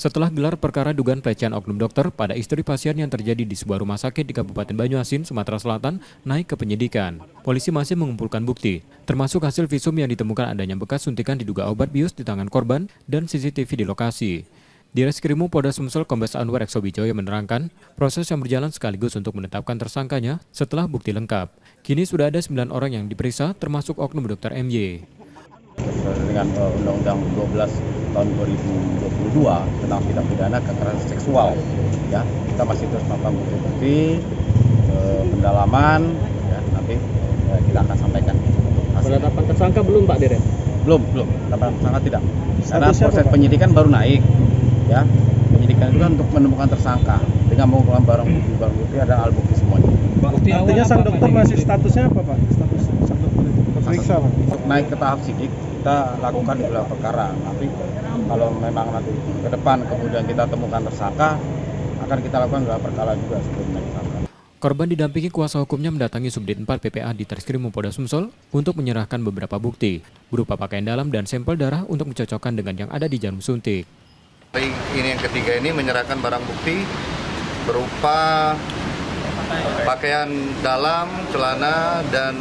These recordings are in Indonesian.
Setelah gelar perkara dugaan pelecehan oknum dokter pada istri pasien yang terjadi di sebuah rumah sakit di Kabupaten Banyuasin, Sumatera Selatan, naik ke penyidikan. Polisi masih mengumpulkan bukti, termasuk hasil visum yang ditemukan adanya bekas suntikan diduga obat bius di tangan korban dan CCTV di lokasi. Di Reskrimum Polda Sumsel, Kombes Anwar Eksobijoyo menerangkan, proses yang berjalan sekaligus untuk menetapkan tersangkanya setelah bukti lengkap. Kini sudah ada 9 orang yang diperiksa, termasuk oknum Dr. MY. Dengan Undang-Undang 12 tahun 2022 tentang tindak pidana kekerasan seksual, ya kita masih terus melakukan bukti-bukti pendalaman, ya nanti kita akan sampaikan hasil. Penetapan tersangka belum Pak Dirjen? Belum, penetapan tersangka tidak. Karena proses penyidikan baru naik, ya penyidikan itu kan untuk menemukan tersangka dengan mengumpulkan barang bukti ada alat bukti semuanya. Artinya sang dokter masih statusnya apa Pak? Status sang dokter itu terperiksa Pak? Untuk naik ke tahap sidik kita lakukan di gelar perkara. Tapi kalau memang nanti ke depan kemudian kita temukan tersangka, akan kita lakukan gelar perkara juga sebelum naik tersangka. Korban didampingi kuasa hukumnya mendatangi Subdit 4 PPA di Reskrimum Polda Sumsel untuk menyerahkan beberapa bukti, berupa pakaian dalam dan sampel darah untuk dicocokkan dengan yang ada di jarum suntik. Ini yang ketiga ini menyerahkan barang bukti berupa pakaian dalam, celana, dan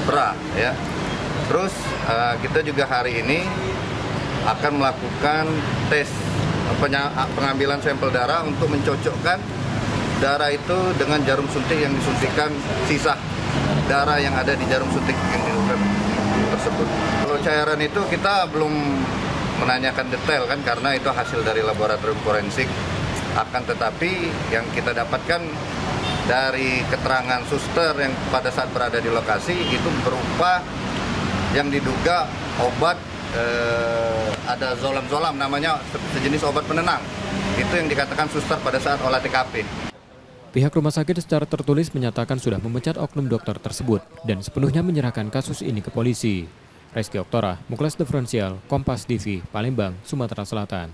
bra, ya. Terus kita juga hari ini akan melakukan tes pengambilan sampel darah untuk mencocokkan darah itu dengan jarum suntik yang disuntikkan, sisa darah yang ada di jarum suntik yang dilakukan tersebut. Kalau cairan itu kita belum menanyakan detail kan karena itu hasil dari laboratorium forensik. Akan tetapi yang kita dapatkan dari keterangan suster yang pada saat berada di lokasi itu berupa yang diduga obat ada zolam namanya, sejenis obat penenang. Itu yang dikatakan suster pada saat olah TKP. Pihak rumah sakit secara tertulis menyatakan sudah memecat oknum dokter tersebut dan sepenuhnya menyerahkan kasus ini ke polisi. Reski Oktora, Muklas Diferensial, Kompas TV, Palembang, Sumatera Selatan.